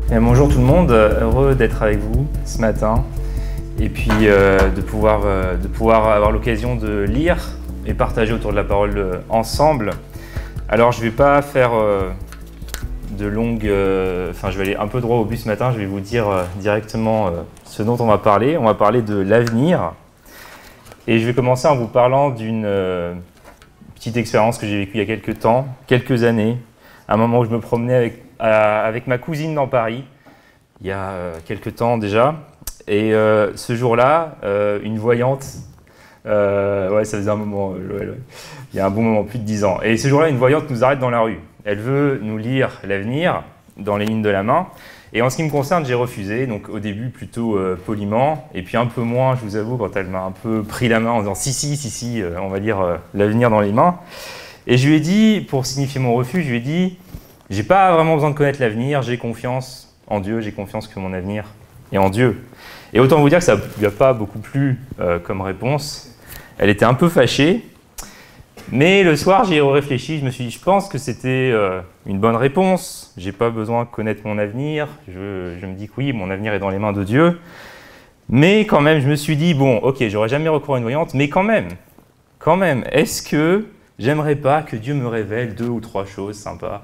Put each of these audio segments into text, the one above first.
Bonjour tout le monde, heureux d'être avec vous ce matin et puis de pouvoir avoir l'occasion de lire et partager autour de la parole ensemble. Alors je ne vais pas faire je vais aller un peu droit au but ce matin, je vais vous dire directement ce dont on va parler. On va parler de l'avenir et je vais commencer en vous parlant d'une petite expérience que j'ai vécue il y a quelques années, à un moment où je me promenais avec ma cousine dans Paris, il y a quelques temps déjà. Et ce jour-là, une voyante, ça faisait un moment, il y a un bon moment, plus de 10 ans. Et ce jour-là, une voyante nous arrête dans la rue. Elle veut nous lire l'avenir dans les lignes de la main. Et en ce qui me concerne, j'ai refusé. Donc au début, plutôt poliment. Et puis un peu moins, je vous avoue, quand elle m'a un peu pris la main en disant si, on va lire l'avenir dans les mains. Et je lui ai dit, pour signifier mon refus, je lui ai dit, j'ai pas vraiment besoin de connaître l'avenir, j'ai confiance en Dieu, j'ai confiance que mon avenir est en Dieu. Et autant vous dire que ça ne lui a pas beaucoup plu comme réponse. Elle était un peu fâchée, mais le soir j'y ai réfléchi, je me suis dit, je pense que c'était une bonne réponse, j'ai pas besoin de connaître mon avenir, je me dis que oui, mon avenir est dans les mains de Dieu, mais quand même je me suis dit, bon ok, j'aurais jamais recours à une voyante, mais quand même, est-ce que j'aimerais pas que Dieu me révèle 2 ou 3 choses sympas,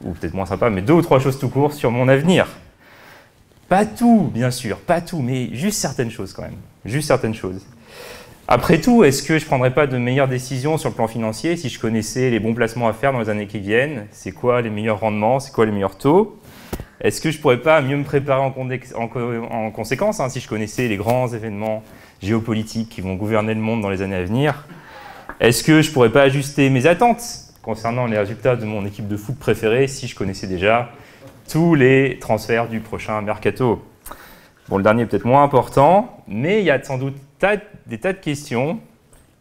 ou peut-être moins sympa, mais 2 ou 3 choses tout court sur mon avenir. Pas tout, bien sûr, pas tout, mais juste certaines choses quand même, juste certaines choses. Après tout, est-ce que je ne prendrais pas de meilleures décisions sur le plan financier si je connaissais les bons placements à faire dans les années qui viennent? C'est quoi les meilleurs rendements? C'est quoi les meilleurs taux? Est-ce que je ne pourrais pas mieux me préparer en conséquence si je connaissais les grands événements géopolitiques qui vont gouverner le monde dans les années à venir? Est-ce que je ne pourrais pas ajuster mes attentes concernant les résultats de mon équipe de foot préférée si je connaissais déjà tous les transferts du prochain mercato? Bon, le dernier est peut-être moins important, mais il y a sans doute des tas de questions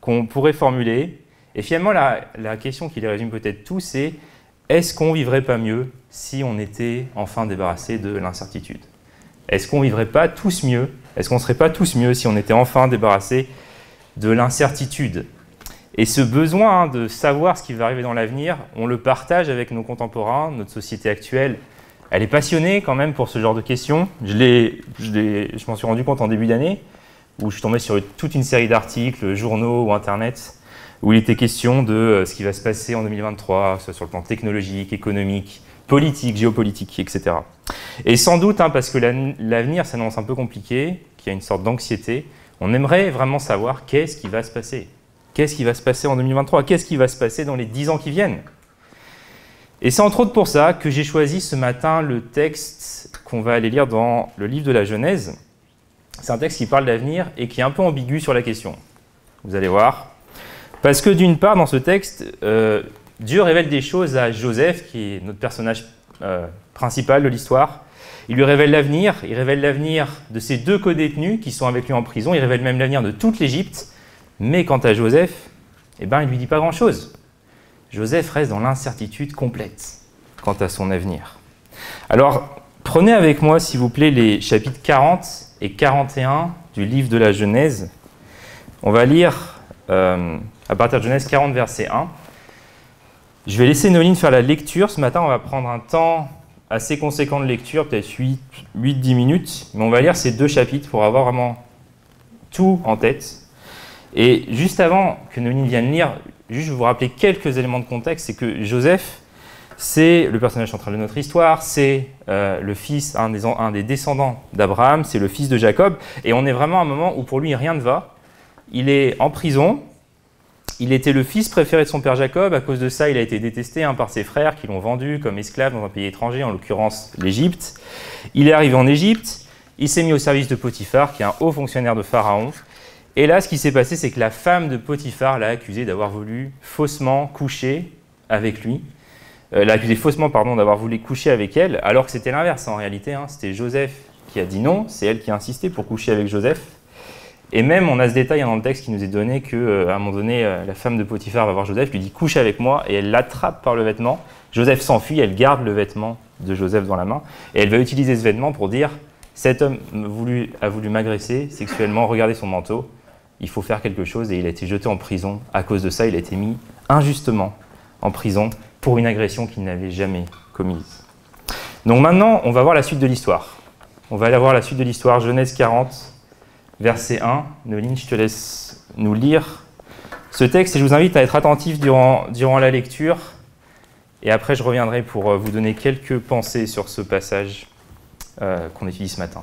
qu'on pourrait formuler. Et finalement, la question qui les résume peut-être tous, c'est est-ce qu'on ne vivrait pas mieux si on était enfin débarrassé de l'incertitude? Est-ce qu'on ne vivrait pas tous mieux? Est-ce qu'on ne serait pas tous mieux si on était enfin débarrassé de l'incertitude? Et ce besoin de savoir ce qui va arriver dans l'avenir, on le partage avec nos contemporains, notre société actuelle. Elle est passionnée quand même pour ce genre de questions. Je m'en suis rendu compte en début d'année, où je suis tombé sur toute une série d'articles, journaux ou Internet, où il était question de ce qui va se passer en 2023, soit sur le plan technologique, économique, politique, géopolitique, etc. Et sans doute, parce que l'avenir s'annonce un peu compliqué, qu'il y a une sorte d'anxiété, on aimerait vraiment savoir qu'est-ce qui va se passer. Qu'est-ce qui va se passer en 2023? Qu'est-ce qui va se passer dans les 10 ans qui viennent? Et c'est entre autres pour ça que j'ai choisi ce matin le texte qu'on va aller lire dans le livre de la Genèse. C'est un texte qui parle d'avenir et qui est un peu ambigu sur la question. Vous allez voir. Parce que d'une part, dans ce texte, Dieu révèle des choses à Joseph, qui est notre personnage principal de l'histoire. Il lui révèle l'avenir. Il révèle l'avenir de ses 2 codétenus qui sont avec lui en prison. Il révèle même l'avenir de toute l'Égypte. Mais quant à Joseph, il ne lui dit pas grand-chose. Joseph reste dans l'incertitude complète quant à son avenir. Alors, prenez avec moi, s'il vous plaît, les chapitres 40 et 41 du livre de la Genèse. On va lire à partir de Genèse 40, verset 1. Je vais laisser Noline faire la lecture. Ce matin, on va prendre un temps assez conséquent de lecture, peut-être 8-10 minutes. Mais on va lire ces 2 chapitres pour avoir vraiment tout en tête. Et juste avant que Noline vienne lire, juste je vais vous rappeler quelques éléments de contexte. C'est que Joseph, c'est le personnage central de notre histoire, c'est le fils, un des descendants d'Abraham, c'est le fils de Jacob. Et on est vraiment à un moment où pour lui rien ne va. Il est en prison, il était le fils préféré de son père Jacob. À cause de ça, il a été détesté par ses frères qui l'ont vendu comme esclave dans un pays étranger, en l'occurrence l'Égypte. Il est arrivé en Égypte, il s'est mis au service de Potiphar, qui est un haut fonctionnaire de Pharaon. Et là, ce qui s'est passé, c'est que la femme de Potiphar l'a accusé d'avoir voulu faussement coucher avec lui. L'a accusé faussement, d'avoir voulu coucher avec elle, alors que c'était l'inverse en réalité. C'était Joseph qui a dit non, c'est elle qui a insisté pour coucher avec Joseph. Et même, on a ce détail dans le texte qui nous est donné qu'à un moment donné, la femme de Potiphar va voir Joseph, lui dit « couche avec moi » et elle l'attrape par le vêtement. Joseph s'enfuit, elle garde le vêtement de Joseph dans la main et elle va utiliser ce vêtement pour dire « cet homme a voulu m'agresser sexuellement, regardez son manteau ». Il faut faire quelque chose et il a été jeté en prison. À cause de ça, il a été mis injustement en prison pour une agression qu'il n'avait jamais commise. Donc maintenant, on va voir la suite de l'histoire. On va aller voir la suite de l'histoire, Genèse 40, verset 1. Noéline, je te laisse nous lire ce texte et je vous invite à être attentif durant la lecture. Et après, je reviendrai pour vous donner quelques pensées sur ce passage qu'on étudie ce matin.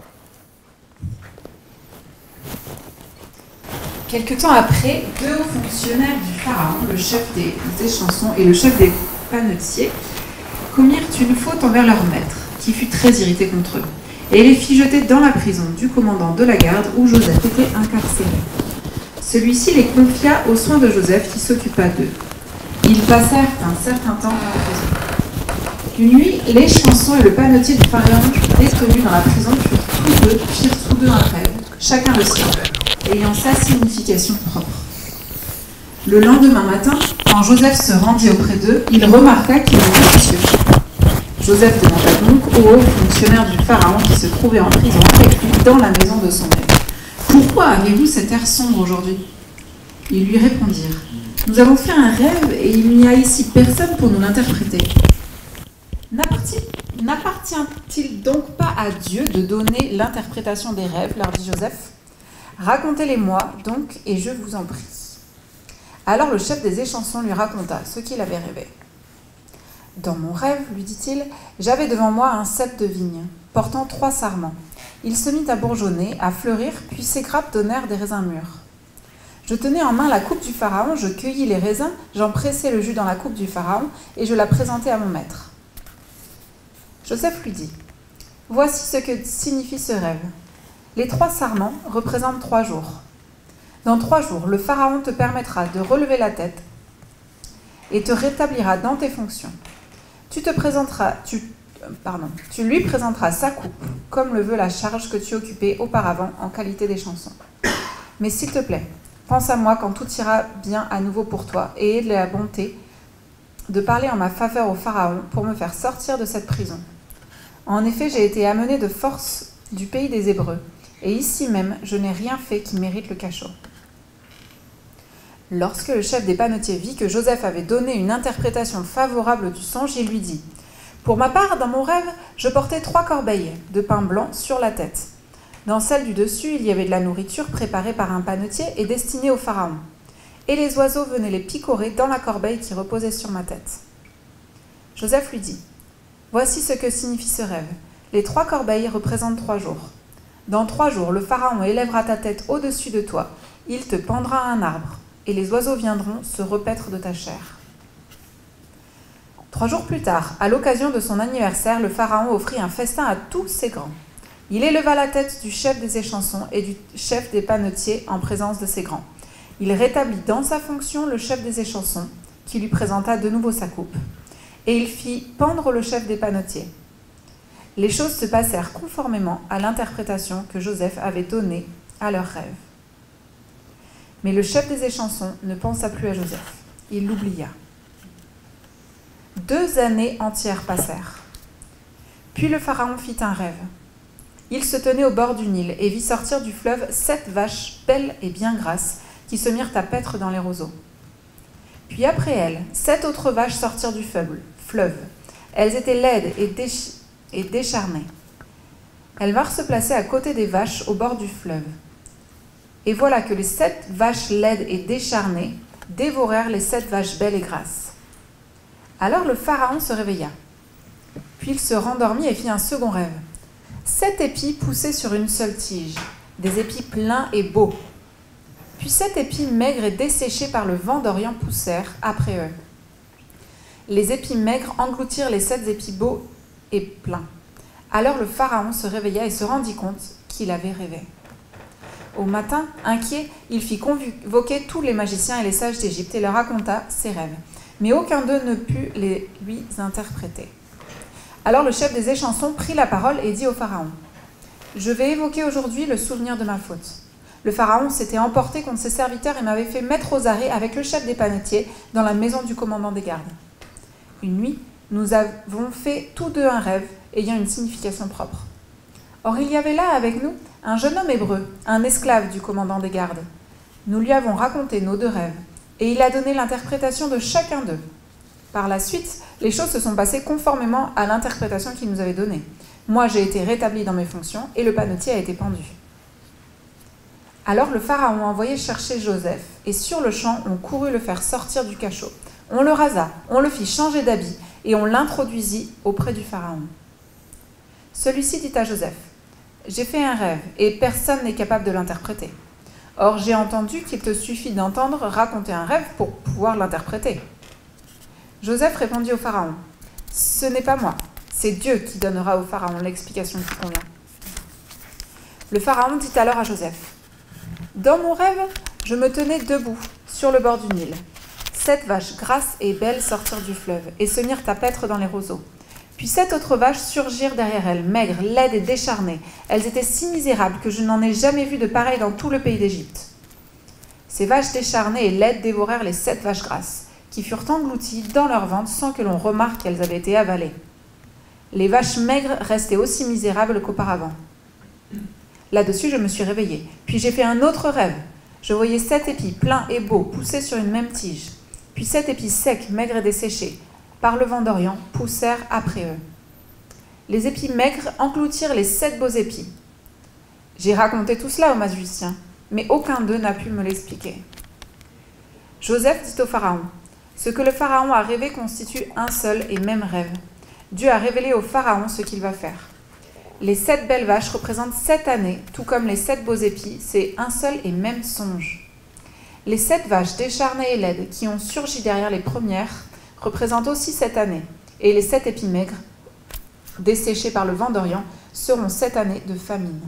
Quelque temps après, 2 hauts fonctionnaires du Pharaon, le chef des échansons et le chef des panetiers, commirent une faute envers leur maître, qui fut très irrité contre eux, et les fit jeter dans la prison du commandant de la garde où Joseph était incarcéré. Celui-ci les confia aux soins de Joseph qui s'occupa d'eux. Ils passèrent un certain temps en prison. Une nuit, l'échanson et le panetier du Pharaon détenus dans la prison firent tous deux un rêve, chacun le sien, ayant sa signification propre. Le lendemain matin, quand Joseph se rendit auprès d'eux, il remarqua qu'ils étaient soucieux. Joseph demanda donc au haut fonctionnaire du Pharaon qui se trouvait en prison avec lui dans la maison de son maître : « Pourquoi avez-vous cet air sombre aujourd'hui » Ils lui répondirent : « Nous avons fait un rêve et il n'y a ici personne pour nous l'interpréter. » N'appartient-il donc pas à Dieu de donner l'interprétation des rêves, leur dit Joseph. Racontez-les-moi donc et je vous en prie. Alors le chef des échansons lui raconta ce qu'il avait rêvé. Dans mon rêve, lui dit-il, j'avais devant moi un cep de vigne, portant 3 sarments. Il se mit à bourgeonner, à fleurir, puis ses grappes donnèrent des raisins mûrs. Je tenais en main la coupe du Pharaon, je cueillis les raisins, j'en pressai le jus dans la coupe du Pharaon, et je la présentai à mon maître. Joseph lui dit, voici ce que signifie ce rêve. Les 3 sarments représentent 3 jours. Dans 3 jours, le Pharaon te permettra de relever la tête et te rétablira dans tes fonctions. Tu lui présenteras sa coupe, comme le veut la charge que tu occupais auparavant en qualité d'échanson. Mais s'il te plaît, pense à moi quand tout ira bien à nouveau pour toi et aie de la bonté de parler en ma faveur au Pharaon pour me faire sortir de cette prison. En effet, j'ai été amené de force du pays des Hébreux, et ici même, je n'ai rien fait qui mérite le cachot. Lorsque le chef des panetiers vit que Joseph avait donné une interprétation favorable du songe, il lui dit : « Pour ma part, dans mon rêve, je portais 3 corbeilles de pain blanc sur la tête. Dans celle du dessus, il y avait de la nourriture préparée par un panetier et destinée au Pharaon. Et les oiseaux venaient les picorer dans la corbeille qui reposait sur ma tête. » Joseph lui dit : « Voici ce que signifie ce rêve. Les 3 corbeilles représentent 3 jours. Dans 3 jours, le Pharaon élèvera ta tête au-dessus de toi. Il te pendra à un arbre. Et les oiseaux viendront se repaître de ta chair. » 3 jours plus tard, à l'occasion de son anniversaire, le Pharaon offrit un festin à tous ses grands. Il éleva la tête du chef des échansons et du chef des panetiers en présence de ses grands. Il rétablit dans sa fonction le chef des échansons, qui lui présenta de nouveau sa coupe. Et il fit pendre le chef des panetiers. Les choses se passèrent conformément à l'interprétation que Joseph avait donnée à leur rêve. Mais le chef des échansons ne pensa plus à Joseph. Il l'oublia. 2 années entières passèrent. Puis le Pharaon fit un rêve. Il se tenait au bord du Nil et vit sortir du fleuve 7 vaches belles et bien grasses qui se mirent à paître dans les roseaux. Puis après elles, 7 autres vaches sortirent du fleuve. Elles étaient laides et décharnées. Elles vinrent se placer à côté des vaches au bord du fleuve. Et voilà que les 7 vaches laides et décharnées dévorèrent les 7 vaches belles et grasses. Alors le Pharaon se réveilla. Puis il se rendormit et fit un second rêve. 7 épis poussaient sur une seule tige, des épis pleins et beaux. Puis 7 épis maigres et desséchés par le vent d'Orient poussèrent après eux. Les épis maigres engloutirent les 7 épis beaux et pleins. Alors le Pharaon se réveilla et se rendit compte qu'il avait rêvé. Au matin, inquiet, il fit convoquer tous les magiciens et les sages d'Égypte et leur raconta ses rêves. Mais aucun d'eux ne put les lui interpréter. Alors le chef des échansons prit la parole et dit au Pharaon : « Je vais évoquer aujourd'hui le souvenir de ma faute. Le Pharaon s'était emporté contre ses serviteurs et m'avait fait mettre aux arrêts avec le chef des panetiers dans la maison du commandant des gardes. Une nuit, nous avons fait tous 2 un rêve ayant une signification propre. Or il y avait là avec nous un jeune homme hébreu, un esclave du commandant des gardes. Nous lui avons raconté nos 2 rêves, et il a donné l'interprétation de chacun d'eux. Par la suite, les choses se sont passées conformément à l'interprétation qu'il nous avait donnée. Moi, j'ai été rétabli dans mes fonctions et le panetier a été pendu. Alors le pharaon a envoyé chercher Joseph et sur le champ, on courut le faire sortir du cachot. On le rasa, on le fit changer d'habit et on l'introduisit auprès du pharaon. Celui-ci dit à Joseph, « J'ai fait un rêve et personne n'est capable de l'interpréter. Or, j'ai entendu qu'il te suffit d'entendre raconter un rêve pour pouvoir l'interpréter. » Joseph répondit au pharaon, « Ce n'est pas moi, c'est Dieu qui donnera au pharaon l'explication qui convient. » Le pharaon dit alors à Joseph, « Dans mon rêve, je me tenais debout sur le bord du Nil. 7 vaches grasses et belles sortirent du fleuve et se mirent à paître dans les roseaux. Puis 7 autres vaches surgirent derrière elles, maigres, laides et décharnées. Elles étaient si misérables que je n'en ai jamais vu de pareilles dans tout le pays d'Égypte. Ces vaches décharnées et laides dévorèrent les 7 vaches grasses, qui furent englouties dans leur ventre sans que l'on remarque qu'elles avaient été avalées. Les vaches maigres restaient aussi misérables qu'auparavant. Là-dessus, je me suis réveillée. Puis j'ai fait un autre rêve. Je voyais 7 épis pleins et beaux poussés sur une même tige. Puis 7 épis secs, maigres et desséchés, par le vent d'Orient, poussèrent après eux. Les épis maigres engloutirent les 7 beaux épis. J'ai raconté tout cela aux magiciens, mais aucun d'eux n'a pu me l'expliquer. Joseph dit au pharaon, « Ce que le pharaon a rêvé constitue un seul et même rêve. Dieu a révélé au pharaon ce qu'il va faire. Les 7 belles vaches représentent 7 années, tout comme les 7 beaux épis, c'est un seul et même songe. Les 7 vaches décharnées et laides qui ont surgi derrière les premières représentent aussi 7 années, et les 7 épis maigres, desséchés par le vent d'Orient, seront 7 années de famine.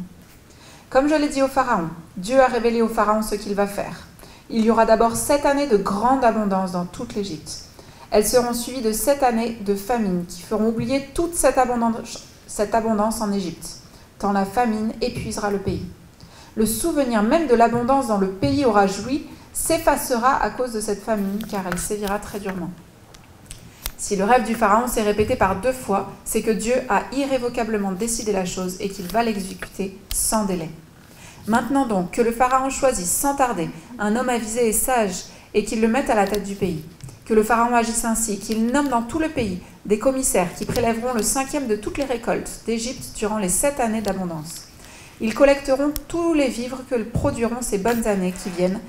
Comme je l'ai dit au pharaon, Dieu a révélé au pharaon ce qu'il va faire. Il y aura d'abord 7 années de grande abondance dans toute l'Égypte. Elles seront suivies de 7 années de famine qui feront oublier toute cette abondance en Égypte, tant la famine épuisera le pays. Le souvenir même de l'abondance dont le pays aura joui s'effacera à cause de cette famine, car elle sévira très durement. Si le rêve du pharaon s'est répété par 2 fois, c'est que Dieu a irrévocablement décidé la chose et qu'il va l'exécuter sans délai. Maintenant donc, que le pharaon choisisse sans tarder un homme avisé et sage et qu'il le mette à la tête du pays. Que le pharaon agisse ainsi, qu'il nomme dans tout le pays des commissaires qui prélèveront le 5e de toutes les récoltes d'Égypte durant les 7 années d'abondance. Ils collecteront tous les vivres que produiront ces bonnes années qui viennent.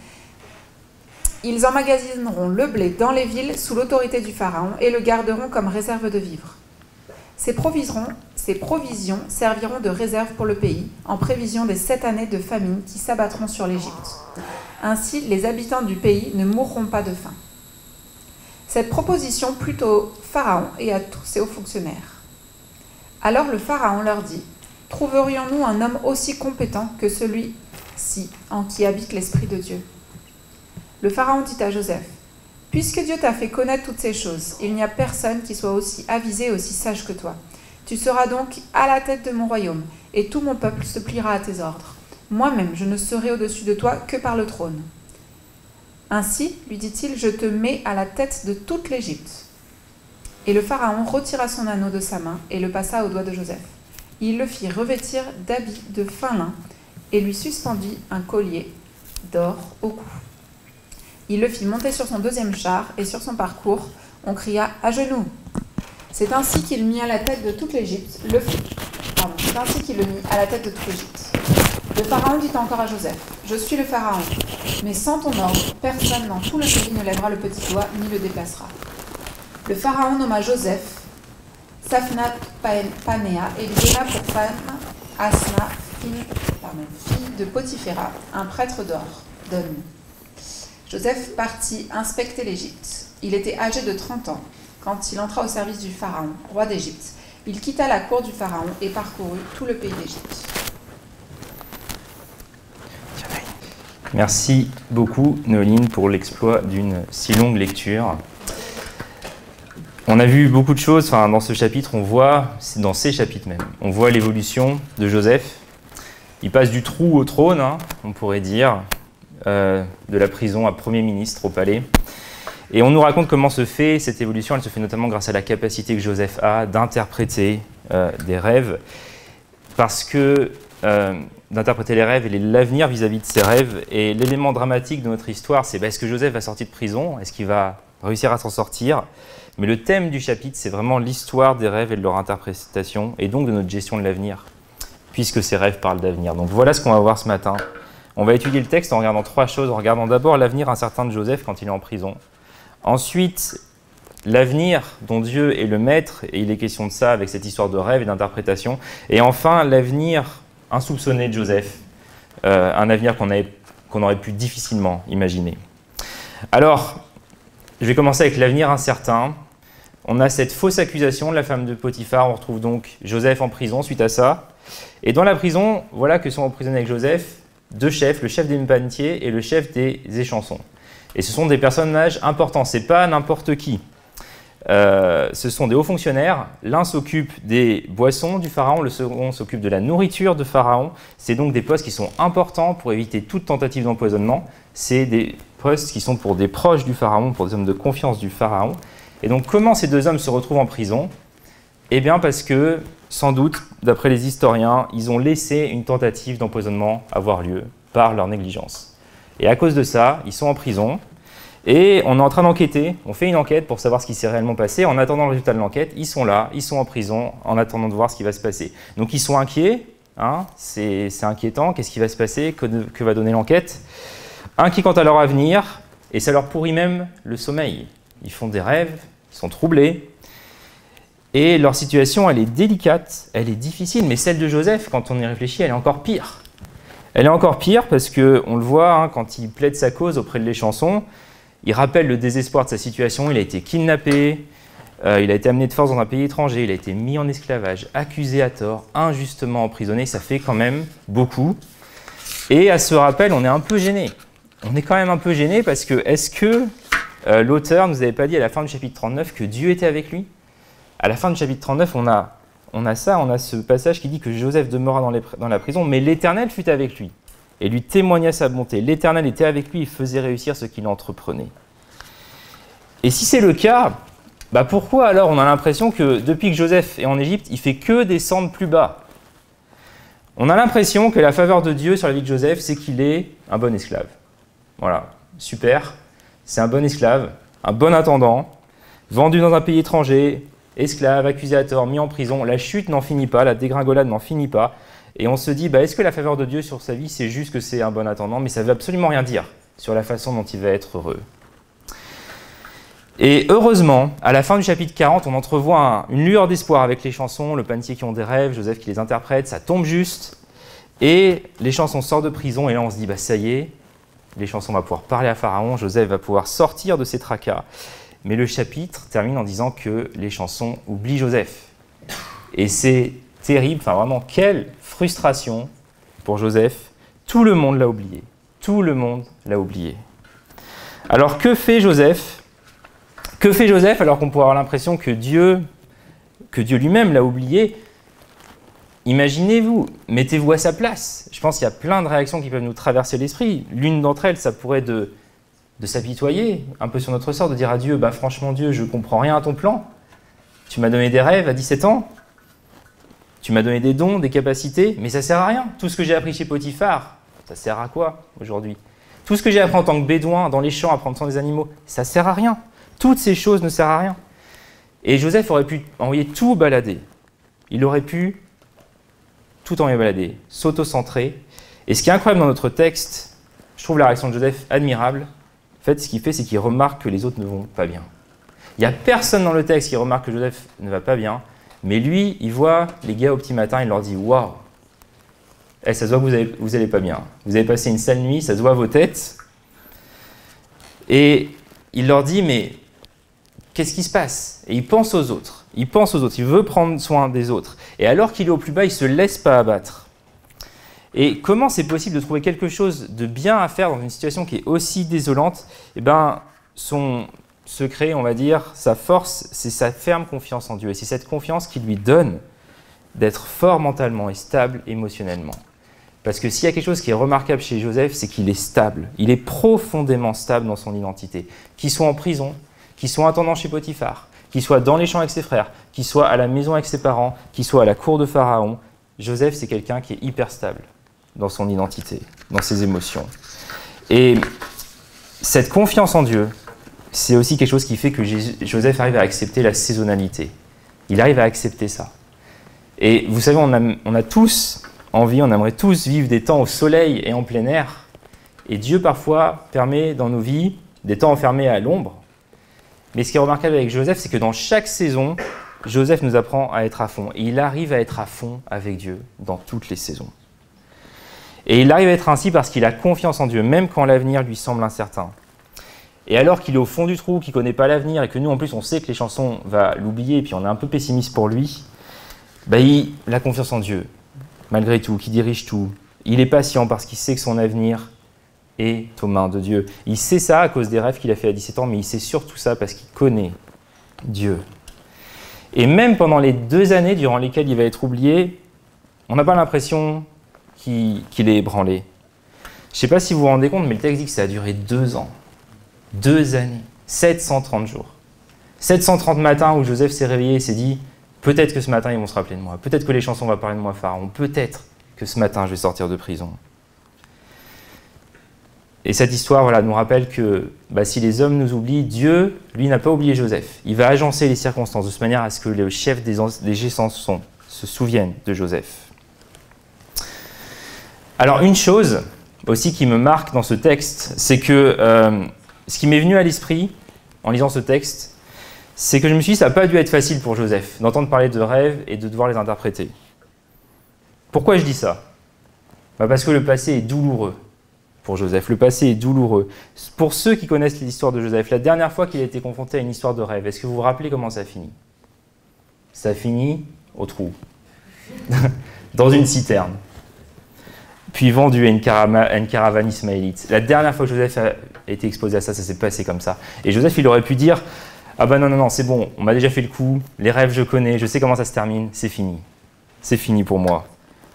Ils emmagasineront le blé dans les villes sous l'autorité du pharaon et le garderont comme réserve de vivres. Ces provisions serviront de réserve pour le pays, en prévision des 7 années de famine qui s'abattront sur l'Égypte. Ainsi, les habitants du pays ne mourront pas de faim. Cette proposition plut au pharaon et à tous ses hauts fonctionnaires. Alors le pharaon leur dit, « Trouverions-nous un homme aussi compétent que celui-ci en qui habite l'Esprit de Dieu ?» Le pharaon dit à Joseph, « Puisque Dieu t'a fait connaître toutes ces choses, il n'y a personne qui soit aussi avisé et aussi sage que toi. Tu seras donc à la tête de mon royaume, et tout mon peuple se pliera à tes ordres. Moi-même, je ne serai au-dessus de toi que par le trône. Ainsi, lui dit-il, je te mets à la tête de toute l'Égypte. » Et le pharaon retira son anneau de sa main et le passa au doigt de Joseph. Il le fit revêtir d'habits de fin lin et lui suspendit un collier d'or au cou. Il le fit monter sur son 2e char, et sur son parcours, on cria « À genoux !» C'est ainsi qu'il mit à la tête de toute l'Égypte. C'est ainsi qu'il le mit à la tête de toute l'Égypte. Le pharaon dit encore à Joseph, « Je suis le pharaon, mais sans ton ordre, personne dans tout le pays ne lèvera le petit doigt ni le déplacera. » Le pharaon nomma Joseph, Saphnath-Panéa, et lui donna pour femme Asna, fille de Potiphéra, un prêtre d'On. Joseph partit inspecter l'Égypte. Il était âgé de 30 ans quand il entra au service du pharaon, roi d'Égypte. Il quitta la cour du pharaon et parcourut tout le pays d'Égypte. Merci beaucoup, Noéline, pour l'exploit d'une si longue lecture. On a vu beaucoup de choses, dans ce chapitre, on voit, dans ces chapitres même, on voit l'évolution de Joseph. Il passe du trou au trône, on pourrait dire, de la prison à Premier ministre au palais. Et on nous raconte comment se fait cette évolution. Elle se fait notamment grâce à la capacité que Joseph a d'interpréter des rêves, parce que d'interpréter les rêves et l'avenir vis-à-vis de ces rêves. Et l'élément dramatique de notre histoire, c'est est-ce que Joseph va sortir de prison? Est-ce qu'il va réussir à s'en sortir. Mais le thème du chapitre, c'est vraiment l'histoire des rêves et de leur interprétation, et donc de notre gestion de l'avenir, puisque ces rêves parlent d'avenir. Donc voilà ce qu'on va voir ce matin. On va étudier le texte en regardant 3 choses. En regardant d'abord l'avenir incertain de Joseph quand il est en prison. Ensuite, l'avenir dont Dieu est le maître, et il est question de ça avec cette histoire de rêve et d'interprétation. Et enfin, l'avenir insoupçonné de Joseph, un avenir qu'on aurait pu difficilement imaginer. Alors, je vais commencer avec l'avenir incertain. On a cette fausse accusation de la femme de Potiphar. On retrouve donc Joseph en prison suite à ça. Et dans la prison, voilà que sont emprisonnés avec Joseph 2 chefs, le chef des panetiers et le chef des échansons. Et ce sont des personnages importants, ce n'est pas n'importe qui. Ce sont des hauts fonctionnaires. L'un s'occupe des boissons du pharaon, le second s'occupe de la nourriture de pharaon. C'est donc des postes qui sont importants pour éviter toute tentative d'empoisonnement. C'est des postes qui sont pour des proches du pharaon, pour des hommes de confiance du pharaon. Et donc comment ces 2 hommes se retrouvent en prison? Eh bien parce que, sans doute, d'après les historiens, ils ont laissé une tentative d'empoisonnement avoir lieu par leur négligence. Et à cause de ça, ils sont en prison. Et on est en train d'enquêter, on fait une enquête pour savoir ce qui s'est réellement passé. En attendant le résultat de l'enquête, ils sont là, ils sont en prison, en attendant de voir ce qui va se passer. Donc ils sont inquiets, hein, c'est inquiétant, qu'est-ce qui va se passer, que va donner l'enquête? Inquiets quant à leur avenir, et ça leur pourrit même le sommeil. Ils font des rêves, ils sont troublés, et leur situation, elle est délicate, elle est difficile, mais celle de Joseph, quand on y réfléchit, elle est encore pire. Elle est encore pire parce qu'on le voit, hein, quand il plaide sa cause auprès de l'échanson, il rappelle le désespoir de sa situation, il a été kidnappé, il a été amené de force dans un pays étranger, il a été mis en esclavage, accusé à tort, injustement emprisonné, ça fait quand même beaucoup. Et à ce rappel, on est un peu gêné. On est quand même un peu gêné parce que, est-ce que l'auteur ne nous avait pas dit à la fin du chapitre 39 que Dieu était avec lui? À la fin du chapitre 39, on a ce passage qui dit que Joseph demeura dans la prison, mais l'Éternel fut avec lui et lui témoigna sa bonté. L'Éternel était avec lui et faisait réussir ce qu'il entreprenait. Et si c'est le cas, bah pourquoi alors on a l'impression que depuis que Joseph est en Égypte, il fait que descendre plus bas? On a l'impression que la faveur de Dieu sur la vie de Joseph, c'est qu'il est un bon esclave. Voilà, super, c'est un bon esclave, un bon intendant, vendu dans un pays étranger, esclave, accusé à tort, mis en prison. La chute n'en finit pas, la dégringolade n'en finit pas. Et on se dit, bah, est-ce que la faveur de Dieu sur sa vie, c'est juste que c'est un bon attendant? Mais ça ne veut absolument rien dire sur la façon dont il va être heureux. Et heureusement, à la fin du chapitre 40, on entrevoit une lueur d'espoir avec les chansons, le panetier qui ont des rêves, Joseph qui les interprète, ça tombe juste. Et les chansons sortent de prison et là on se dit, bah ça y est, les chansons vont pouvoir parler à Pharaon, Joseph va pouvoir sortir de ses tracas. Mais le chapitre termine en disant que les chansons oublient Joseph. Et c'est terrible, enfin vraiment, quelle frustration pour Joseph. Tout le monde l'a oublié. Tout le monde l'a oublié. Alors que fait Joseph? Que fait Joseph alors qu'on pourrait avoir l'impression que Dieu lui-même l'a oublié? Imaginez-vous, mettez-vous à sa place. Je pense qu'il y a plein de réactions qui peuvent nous traverser l'esprit. L'une d'entre elles, ça pourrait être de s'apitoyer un peu sur notre sort, de dire à Dieu, bah franchement Dieu, je ne comprends rien à ton plan. Tu m'as donné des rêves à 17 ans, tu m'as donné des dons, des capacités, mais ça ne sert à rien. Tout ce que j'ai appris chez Potiphar, ça sert à quoi aujourd'hui? Tout ce que j'ai appris en tant que bédouin, dans les champs, à prendre soin des animaux, ça ne sert à rien. Toutes ces choses ne servent à rien. Et Joseph aurait pu envoyer tout balader. Il aurait pu tout envoyer balader, s'auto-centrer. Et ce qui est incroyable dans notre texte, je trouve la réaction de Joseph admirable. En fait, ce qu'il fait, c'est qu'il remarque que les autres ne vont pas bien. Il n'y a personne dans le texte qui remarque que Joseph ne va pas bien, mais lui, il voit les gars au petit matin, il leur dit « Waouh, ça se voit que vous allez pas bien. Vous avez passé une sale nuit, ça se voit à vos têtes. » Et il leur dit « Mais qu'est-ce qui se passe ?» Et il pense aux autres. Il pense aux autres, il veut prendre soin des autres. Et alors qu'il est au plus bas, il ne se laisse pas abattre. Et comment c'est possible de trouver quelque chose de bien à faire dans une situation qui est aussi désolante? Eh bien, son secret, on va dire, sa force, c'est sa ferme confiance en Dieu. Et c'est cette confiance qui lui donne d'être fort mentalement et stable émotionnellement. Parce que s'il y a quelque chose qui est remarquable chez Joseph, c'est qu'il est stable. Il est profondément stable dans son identité. Qu'il soit en prison, qu'il soit intendant chez Potiphar, qu'il soit dans les champs avec ses frères, qu'il soit à la maison avec ses parents, qu'il soit à la cour de Pharaon, Joseph, c'est quelqu'un qui est hyper stable dans son identité, dans ses émotions. Et cette confiance en Dieu, c'est aussi quelque chose qui fait que Joseph arrive à accepter la saisonnalité. Il arrive à accepter ça. Et vous savez, on a tous envie, on aimerait tous vivre des temps au soleil et en plein air. Et Dieu, parfois, permet dans nos vies des temps enfermés à l'ombre. Mais ce qui est remarquable avec Joseph, c'est que dans chaque saison, Joseph nous apprend à être à fond. Et il arrive à être à fond avec Dieu dans toutes les saisons. Et il arrive à être ainsi parce qu'il a confiance en Dieu, même quand l'avenir lui semble incertain. Et alors qu'il est au fond du trou, qu'il ne connaît pas l'avenir, et que nous, en plus, on sait que les chansons va l'oublier, et puis on est un peu pessimiste pour lui, il a confiance en Dieu, malgré tout, qui dirige tout. Il est patient parce qu'il sait que son avenir est aux mains de Dieu. Il sait ça à cause des rêves qu'il a fait à 17 ans, mais il sait surtout ça parce qu'il connaît Dieu. Et même pendant les 2 années durant lesquelles il va être oublié, on n'a pas l'impression qu'il est ébranlé. Je ne sais pas si vous vous rendez compte, mais le texte dit que ça a duré 2 ans. 2 années, 730 jours. 730 matins où Joseph s'est réveillé et s'est dit « Peut-être que ce matin, ils vont se rappeler de moi. Peut-être que les chansons vont parler de moi, Pharaon. Peut-être que ce matin, je vais sortir de prison. » Et cette histoire nous rappelle que si les hommes nous oublient, Dieu, lui, n'a pas oublié Joseph. Il va agencer les circonstances de cette manière à ce que le chef des chansons se souvienne de Joseph. Alors, une chose aussi qui me marque dans ce texte, c'est que ce qui m'est venu à l'esprit en lisant ce texte, c'est que je me suis dit que ça n'a pas dû être facile pour Joseph d'entendre parler de rêves et de devoir les interpréter. Pourquoi je dis ça ? Parce que le passé est douloureux pour Joseph. Le passé est douloureux. Pour ceux qui connaissent l'histoire de Joseph, la dernière fois qu'il a été confronté à une histoire de rêve, est-ce que vous vous rappelez comment ça finit ? Ça finit au trou, dans une citerne, puis vendu à une caravane ismaélite. La dernière fois que Joseph a été exposé à ça, ça s'est passé comme ça. Et Joseph, il aurait pu dire « Ah non, c'est bon, on m'a déjà fait le coup, les rêves je connais, je sais comment ça se termine, c'est fini. C'est fini pour moi.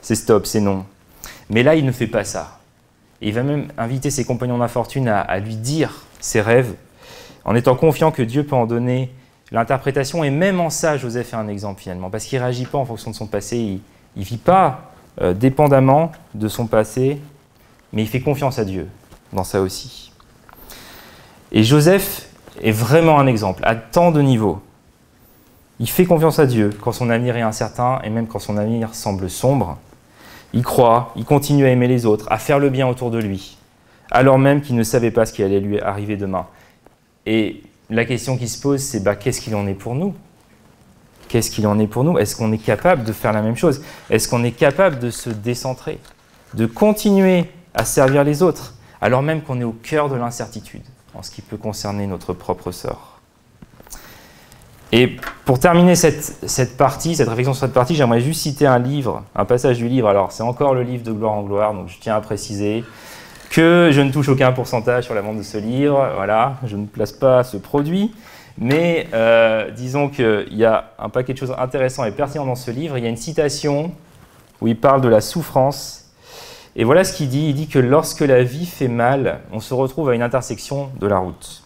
C'est stop, c'est non. » Mais là, il ne fait pas ça. Et il va même inviter ses compagnons d'infortune à lui dire ses rêves, en étant confiant que Dieu peut en donner l'interprétation. Et même en ça, Joseph est un exemple finalement, parce qu'il ne réagit pas en fonction de son passé, il ne vit pas dépendamment de son passé, mais il fait confiance à Dieu dans ça aussi. Et Joseph est vraiment un exemple, à tant de niveaux. Il fait confiance à Dieu quand son avenir est incertain, et même quand son avenir semble sombre. Il croit, il continue à aimer les autres, à faire le bien autour de lui, alors même qu'il ne savait pas ce qui allait lui arriver demain. Et la question qui se pose, c'est qu'est-ce qu'il en est pour nous ? Qu'est-ce qu'il en est pour nous ? Est-ce qu'on est capable de faire la même chose ? Est-ce qu'on est capable de se décentrer, de continuer à servir les autres, alors même qu'on est au cœur de l'incertitude en ce qui peut concerner notre propre sort ? Et pour terminer cette réflexion sur cette partie, j'aimerais juste citer un passage du livre. Alors, c'est encore le livre de Gloire en Gloire, donc je tiens à préciser que je ne touche aucun pourcentage sur la vente de ce livre. Voilà, je ne place pas ce produit. Mais disons qu'il y a un paquet de choses intéressantes et pertinentes dans ce livre. Il y a une citation où il parle de la souffrance. Et voilà ce qu'il dit. Il dit que lorsque la vie fait mal, on se retrouve à une intersection de la route.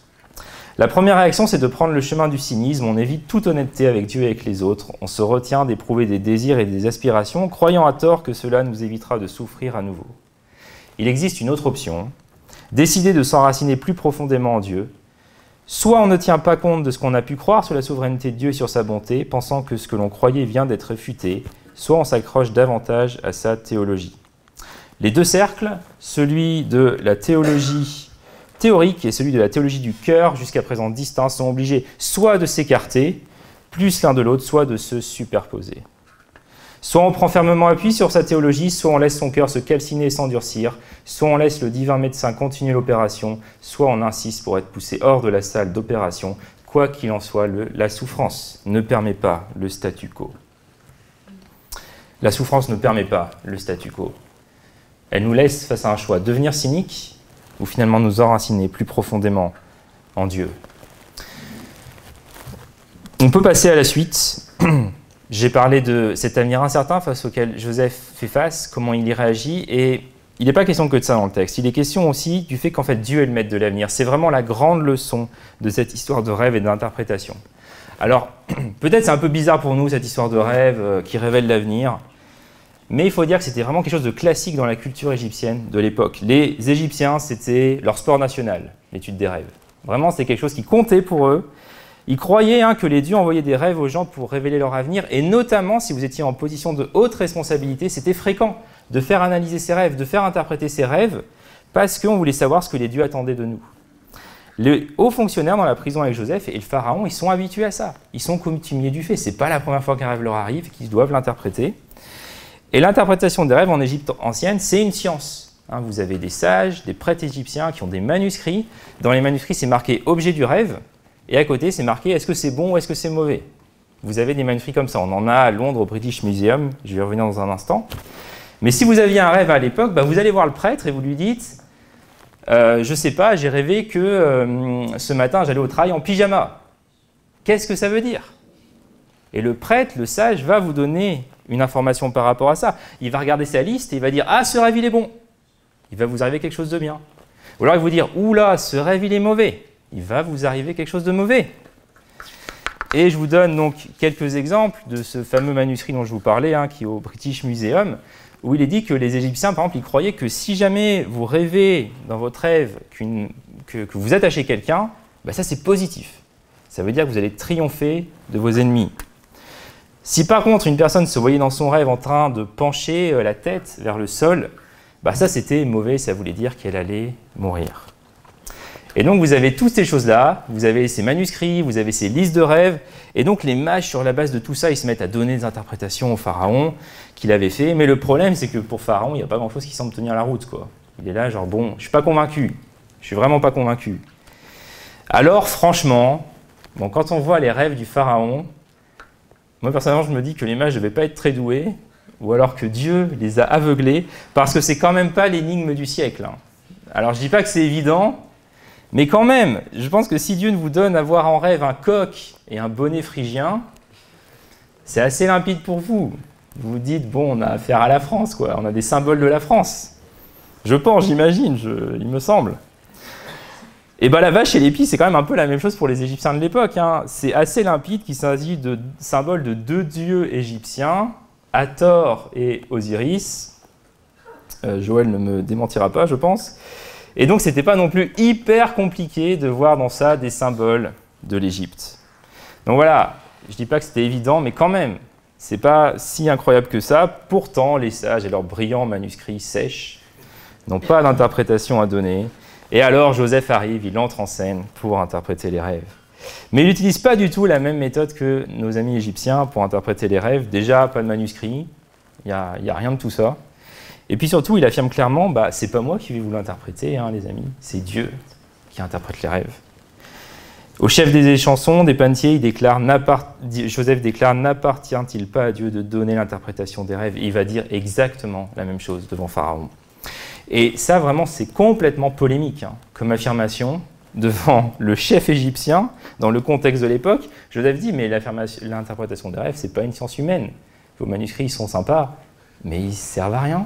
La première réaction, c'est de prendre le chemin du cynisme. On évite toute honnêteté avec Dieu et avec les autres. On se retient d'éprouver des désirs et des aspirations, croyant à tort que cela nous évitera de souffrir à nouveau. Il existe une autre option, décider de s'enraciner plus profondément en Dieu. Soit on ne tient pas compte de ce qu'on a pu croire sur la souveraineté de Dieu et sur sa bonté, pensant que ce que l'on croyait vient d'être réfuté, soit on s'accroche davantage à sa théologie. Les deux cercles, celui de la théologie théorique et celui de la théologie du cœur, jusqu'à présent distincts, sont obligés soit de s'écarter, plus l'un de l'autre, soit de se superposer. Soit on prend fermement appui sur sa théologie, soit on laisse son cœur se calciner et s'endurcir, soit on laisse le divin médecin continuer l'opération, soit on insiste pour être poussé hors de la salle d'opération. Quoi qu'il en soit, la souffrance ne permet pas le statu quo. La souffrance ne permet pas le statu quo. Elle nous laisse face à un choix, devenir cynique ou finalement nous enraciner plus profondément en Dieu. On peut passer à la suite. J'ai parlé de cet avenir incertain face auquel Joseph fait face, comment il y réagit, et il n'est pas question que de ça dans le texte. Il est question aussi du fait qu'en fait Dieu est le maître de l'avenir. C'est vraiment la grande leçon de cette histoire de rêve et d'interprétation. Alors, peut-être c'est un peu bizarre pour nous cette histoire de rêve qui révèle l'avenir, mais il faut dire que c'était vraiment quelque chose de classique dans la culture égyptienne de l'époque. Les Égyptiens, c'était leur sport national, l'étude des rêves. Vraiment, c'est quelque chose qui comptait pour eux. Ils croyaient que les dieux envoyaient des rêves aux gens pour révéler leur avenir, et notamment si vous étiez en position de haute responsabilité, c'était fréquent de faire analyser ces rêves, de faire interpréter ces rêves, parce qu'on voulait savoir ce que les dieux attendaient de nous. Les hauts fonctionnaires dans la prison avec Joseph et le pharaon, ils sont habitués à ça. Ils sont coutumiers du fait. Ce n'est pas la première fois qu'un rêve leur arrive, qu'ils doivent l'interpréter. Et l'interprétation des rêves en Égypte ancienne, c'est une science. Vous avez des sages, des prêtres égyptiens qui ont des manuscrits. Dans les manuscrits, c'est marqué « objet du rêve ». Et à côté, c'est marqué « est-ce que c'est bon ou est-ce que c'est mauvais ?» Vous avez des manuscrits comme ça. On en a à Londres au British Museum. Je vais y revenir dans un instant. Mais si vous aviez un rêve à l'époque, vous allez voir le prêtre et vous lui dites je ne sais pas, j'ai rêvé que ce matin, j'allais au travail en pyjama. Qu'est-ce que ça veut dire? Et le prêtre, le sage, va vous donner une information par rapport à ça. Il va regarder sa liste et il va dire « ah, ce rêve, il est bon ». Il va vous arriver quelque chose de bien. Ou alors il va vous dire « oula, ce rêve, il est mauvais ». Il va vous arriver quelque chose de mauvais. Et je vous donne donc quelques exemples de ce fameux manuscrit dont je vous parlais, qui est au British Museum, où il est dit que les Égyptiens, par exemple, ils croyaient que si jamais vous rêvez dans votre rêve que vous attachez quelqu'un, ça c'est positif. Ça veut dire que vous allez triompher de vos ennemis. Si par contre une personne se voyait dans son rêve en train de pencher la tête vers le sol, ça c'était mauvais, ça voulait dire qu'elle allait mourir. Et donc vous avez toutes ces choses-là, vous avez ces manuscrits, vous avez ces listes de rêves, et donc les mages, sur la base de tout ça, ils se mettent à donner des interprétations au pharaon qu'il avait fait. Mais le problème, c'est que pour Pharaon, il n'y a pas grand-chose qui semble tenir la route, quoi. Il est là, genre, bon, je ne suis pas convaincu, je suis vraiment pas convaincu. Alors, franchement, quand on voit les rêves du pharaon, moi personnellement, je me dis que les mages ne devaient pas être très doués, ou alors que Dieu les a aveuglés, parce que c'est quand même pas l'énigme du siècle. Alors, je ne dis pas que c'est évident, mais quand même, je pense que si Dieu nous donne à voir en rêve un coq et un bonnet phrygien, c'est assez limpide pour vous. Vous vous dites, bon, on a affaire à la France, quoi. On a des symboles de la France. Je pense, j'imagine, il me semble. Et la vache et l'épi, c'est quand même un peu la même chose pour les Égyptiens de l'époque. C'est assez limpide qu'il s'agit de symboles de deux dieux égyptiens, Hathor et Osiris. Joël ne me démentira pas, je pense. Et donc, ce n'était pas non plus hyper compliqué de voir dans ça des symboles de l'Égypte. Donc voilà, je ne dis pas que c'était évident, mais quand même, ce n'est pas si incroyable que ça. Pourtant, les sages et leurs brillants manuscrits sèches n'ont pas d'interprétation à donner. Et alors, Joseph arrive, il entre en scène pour interpréter les rêves. Mais il n'utilise pas du tout la même méthode que nos amis égyptiens pour interpréter les rêves. Déjà, pas de manuscrit, il n'y a rien de tout ça. Et puis surtout, il affirme clairement, c'est pas moi qui vais vous l'interpréter, les amis, c'est Dieu qui interprète les rêves. Au chef des chansons, des panetiers, Joseph déclare, n'appartient-il pas à Dieu de donner l'interprétation des rêves? Et il va dire exactement la même chose devant Pharaon. Et ça, vraiment, c'est complètement polémique comme affirmation devant le chef égyptien, dans le contexte de l'époque. Joseph dit, mais l'interprétation des rêves, c'est pas une science humaine. Vos manuscrits, ils sont sympas, mais ils servent à rien.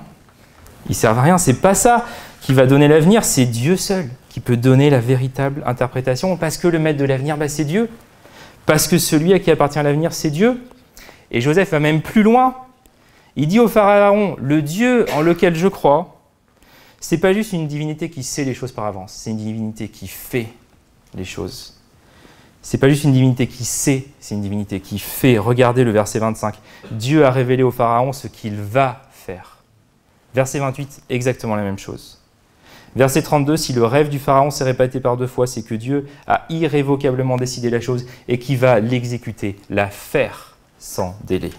Ils servent à rien, c'est pas ça qui va donner l'avenir, c'est Dieu seul qui peut donner la véritable interprétation, parce que le maître de l'avenir, c'est Dieu. Parce que celui à qui appartient l'avenir, c'est Dieu. Et Joseph va même plus loin. Il dit au pharaon, le Dieu en lequel je crois, c'est pas juste une divinité qui sait les choses par avance, c'est une divinité qui fait les choses. C'est pas juste une divinité qui sait, c'est une divinité qui fait. Regardez le verset 25. Dieu a révélé au pharaon ce qu'il va faire. Verset 28, exactement la même chose. Verset 32, si le rêve du pharaon s'est répété par 2 fois, c'est que Dieu a irrévocablement décidé la chose et qu'il va l'exécuter, la faire sans délai.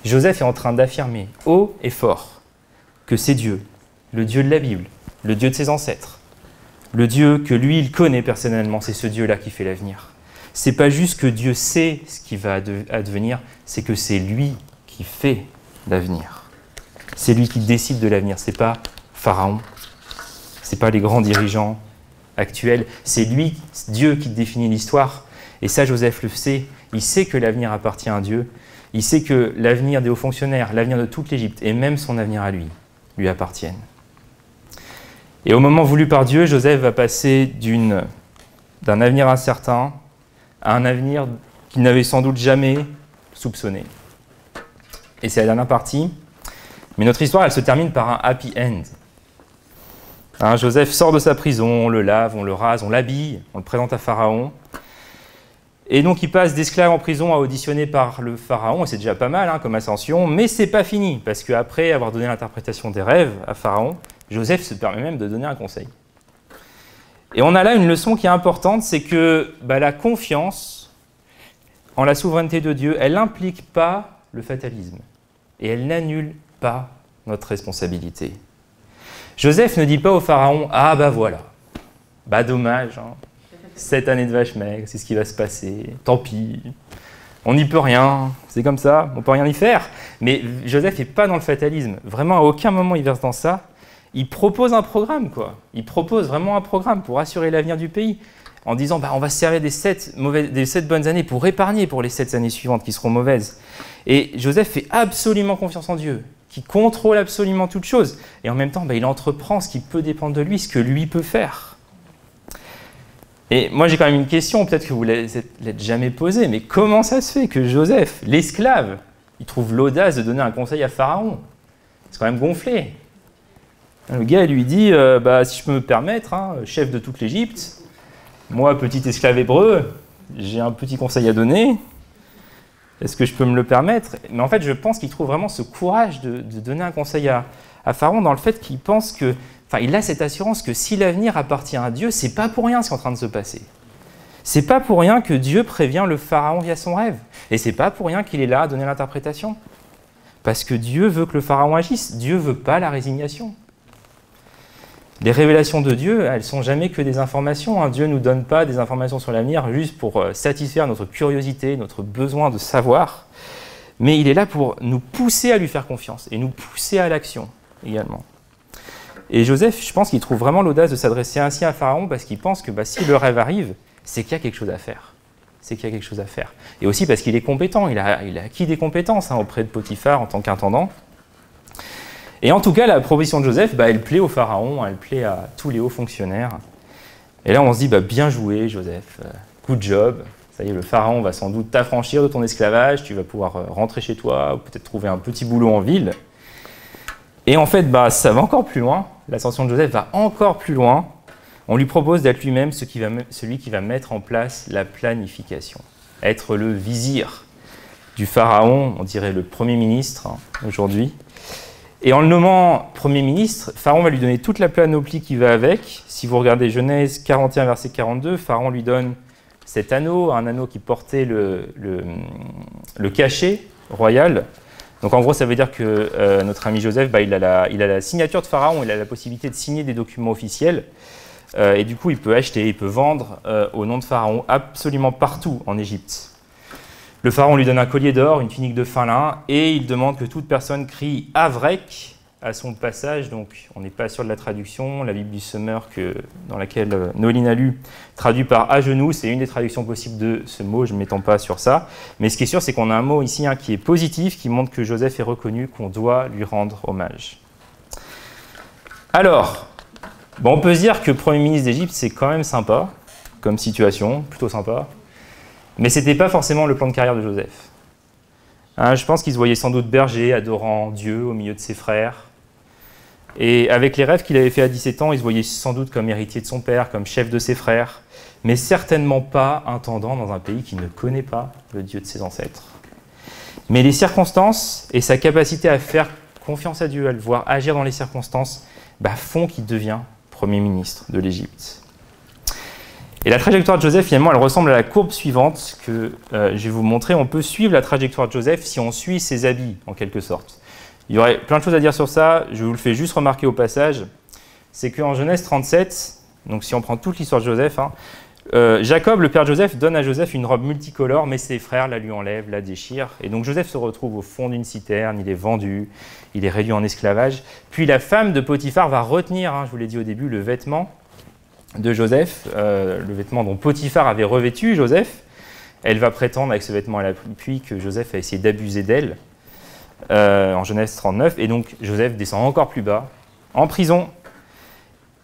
Joseph est en train d'affirmer haut et fort que c'est Dieu, le Dieu de la Bible, le Dieu de ses ancêtres, le Dieu que lui, il connaît personnellement, c'est ce Dieu-là qui fait l'avenir. C'est pas juste que Dieu sait ce qui va advenir, c'est que c'est lui qui fait l'avenir. C'est lui qui décide de l'avenir, c'est pas Pharaon, c'est pas les grands dirigeants actuels, c'est lui, Dieu, qui définit l'histoire. Et ça, Joseph le sait, il sait que l'avenir appartient à Dieu, il sait que l'avenir des hauts fonctionnaires, l'avenir de toute l'Égypte, et même son avenir à lui appartiennent. Et au moment voulu par Dieu, Joseph va passer d'un avenir incertain à un avenir qu'il n'avait sans doute jamais soupçonné. Et c'est la dernière partie. Mais notre histoire, elle se termine par un happy end. Hein, Joseph sort de sa prison, on le lave, on le rase, on l'habille, on le présente à Pharaon. Et donc il passe d'esclave en prison à auditionner par le Pharaon, et c'est déjà pas mal hein, comme ascension, mais c'est pas fini, parce qu'après avoir donné l'interprétation des rêves à Pharaon, Joseph se permet même de donner un conseil. Et on a là une leçon qui est importante, c'est que la confiance en la souveraineté de Dieu, elle n'implique pas le fatalisme, et elle n'annule pas notre responsabilité. Joseph ne dit pas au Pharaon « Ah voilà, dommage, hein. 7 années de vache maigre, c'est ce qui va se passer, tant pis, on n'y peut rien, c'est comme ça, on ne peut rien y faire. » Mais Joseph n'est pas dans le fatalisme, vraiment à aucun moment il verse dans ça. Il propose un programme, quoi. Il propose vraiment un programme pour assurer l'avenir du pays, en disant on va se servir des 7 bonnes années pour épargner pour les 7 années suivantes qui seront mauvaises. Et Joseph fait absolument confiance en Dieu, qui contrôle absolument toute chose. Et en même temps, il entreprend ce qui peut dépendre de lui, ce que lui peut faire. Et moi, j'ai quand même une question, peut-être que vous ne l'êtes jamais posée, mais comment ça se fait que Joseph, l'esclave, il trouve l'audace de donner un conseil à Pharaon? C'est quand même gonflé. Le gars lui dit, si je peux me permettre, hein, chef de toute l'Égypte, moi, petit esclave hébreu, j'ai un petit conseil à donner, est-ce que je peux me le permettre? Mais en fait, je pense qu'il trouve vraiment ce courage de donner un conseil à Pharaon dans le fait qu'il pense que, il a cette assurance que si l'avenir appartient à Dieu, c'est pas pour rien ce qui est en train de se passer. C'est pas pour rien que Dieu prévient le Pharaon via son rêve. Et c'est pas pour rien qu'il est là à donner l'interprétation. Parce que Dieu veut que le Pharaon agisse. Dieu veut pas la résignation. Les révélations de Dieu, elles ne sont jamais que des informations. Hein. Dieu ne nous donne pas des informations sur l'avenir juste pour satisfaire notre curiosité, notre besoin de savoir. Mais il est là pour nous pousser à lui faire confiance et nous pousser à l'action également. Et Joseph, je pense qu'il trouve vraiment l'audace de s'adresser ainsi à Pharaon parce qu'il pense que si le rêve arrive, c'est qu'il y a quelque chose à faire. C'est qu'il y a quelque chose à faire. Et aussi parce qu'il est compétent, il a acquis des compétences auprès de Potiphar en tant qu'intendant. Et en tout cas, la proposition de Joseph, elle plaît au Pharaon, elle plaît à tous les hauts fonctionnaires. Et là, on se dit, bien joué, Joseph, good job. Ça y est, le Pharaon va sans doute t'affranchir de ton esclavage, tu vas pouvoir rentrer chez toi, ou peut-être trouver un petit boulot en ville. Et en fait, ça va encore plus loin. L'ascension de Joseph va encore plus loin. On lui propose d'être lui-même celui qui va mettre en place la planification. Être le vizir du Pharaon, on dirait le Premier ministre aujourd'hui. Et en le nommant Premier ministre, Pharaon va lui donner toute la panoplie qui va avec. Si vous regardez Genèse 41, verset 42, Pharaon lui donne cet anneau, un anneau qui portait le cachet royal. Donc en gros, ça veut dire que notre ami Joseph, il a la signature de Pharaon, il a la possibilité de signer des documents officiels. Et du coup, il peut acheter, il peut vendre au nom de Pharaon absolument partout en Égypte. Le Pharaon lui donne un collier d'or, une tunique de fin lin, et il demande que toute personne crie « Avrek » à son passage. Donc on n'est pas sûr de la traduction. La Bible du Semeur, dans laquelle Noéline a lu, traduit par « à genoux », c'est une des traductions possibles de ce mot, je ne m'étends pas sur ça. Mais ce qui est sûr, c'est qu'on a un mot ici qui est positif, qui montre que Joseph est reconnu, qu'on doit lui rendre hommage. Alors, on peut se dire que Premier ministre d'Égypte, c'est quand même sympa, comme situation, plutôt sympa. Mais ce n'était pas forcément le plan de carrière de Joseph. Je pense qu'il se voyait sans doute berger, adorant Dieu au milieu de ses frères. Et avec les rêves qu'il avait fait à 17 ans, il se voyait sans doute comme héritier de son père, comme chef de ses frères, mais certainement pas intendant dans un pays qui ne connaît pas le Dieu de ses ancêtres. Mais les circonstances et sa capacité à faire confiance à Dieu, à le voir agir dans les circonstances, font qu'il devient Premier ministre de l'Égypte. Et la trajectoire de Joseph, finalement, elle ressemble à la courbe suivante que je vais vous montrer. On peut suivre la trajectoire de Joseph si on suit ses habits, en quelque sorte. Il y aurait plein de choses à dire sur ça, je vous le fais juste remarquer au passage. C'est qu'en Genèse 37, donc si on prend toute l'histoire de Joseph, Jacob, le père de Joseph, donne à Joseph une robe multicolore, mais ses frères la lui enlèvent, la déchirent. Et donc Joseph se retrouve au fond d'une citerne, il est vendu, il est réduit en esclavage. Puis la femme de Potiphar va retenir, je vous l'ai dit au début, le vêtement de Joseph, le vêtement dont Potiphar avait revêtu Joseph. Elle va prétendre avec ce vêtement à l'appui que Joseph a essayé d'abuser d'elle en Genèse 39. Et donc Joseph descend encore plus bas, en prison.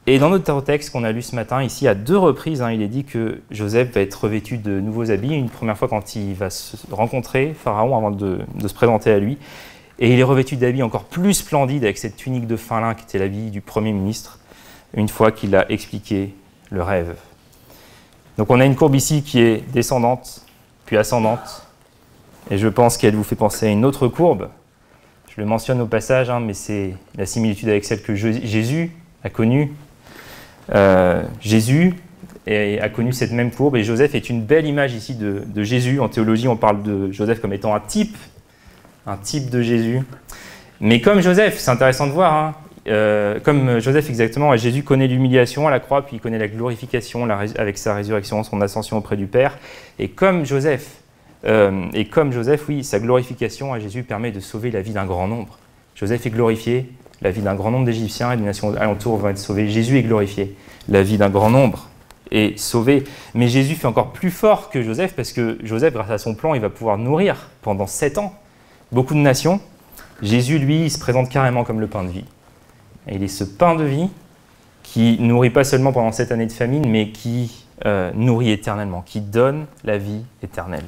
Et dans notre texte qu'on a lu ce matin, ici à 2 reprises, il est dit que Joseph va être revêtu de nouveaux habits. Une première fois quand il va se rencontrer Pharaon avant de se présenter à lui. Et il est revêtu d'habits encore plus splendides avec cette tunique de fin lin qui était l'habit du Premier ministre. une fois qu'il a expliqué le rêve. Donc on a une courbe ici qui est descendante, puis ascendante, et je pense qu'elle vous fait penser à une autre courbe. Je le mentionne au passage, mais c'est la similitude avec celle que Jésus a connue. Jésus a connu cette même courbe, et Joseph est une belle image ici de Jésus. En théologie, on parle de Joseph comme étant un type de Jésus. Mais comme Joseph, c'est intéressant de voir, comme Joseph exactement, Jésus connaît l'humiliation à la croix, puis il connaît la glorification avec sa résurrection, son ascension auprès du Père. Et comme Joseph, oui, sa glorification à Jésus permet de sauver la vie d'un grand nombre. Joseph est glorifié, la vie d'un grand nombre d'Égyptiens et des nations alentours vont être sauvées. Jésus est glorifié, la vie d'un grand nombre est sauvée. Mais Jésus fait encore plus fort que Joseph, parce que Joseph, grâce à son plan, il va pouvoir nourrir pendant 7 ans beaucoup de nations. Jésus, lui, il se présente carrément comme le pain de vie. Et il est ce pain de vie qui nourrit pas seulement pendant 7 années de famine, mais qui nourrit éternellement, qui donne la vie éternelle.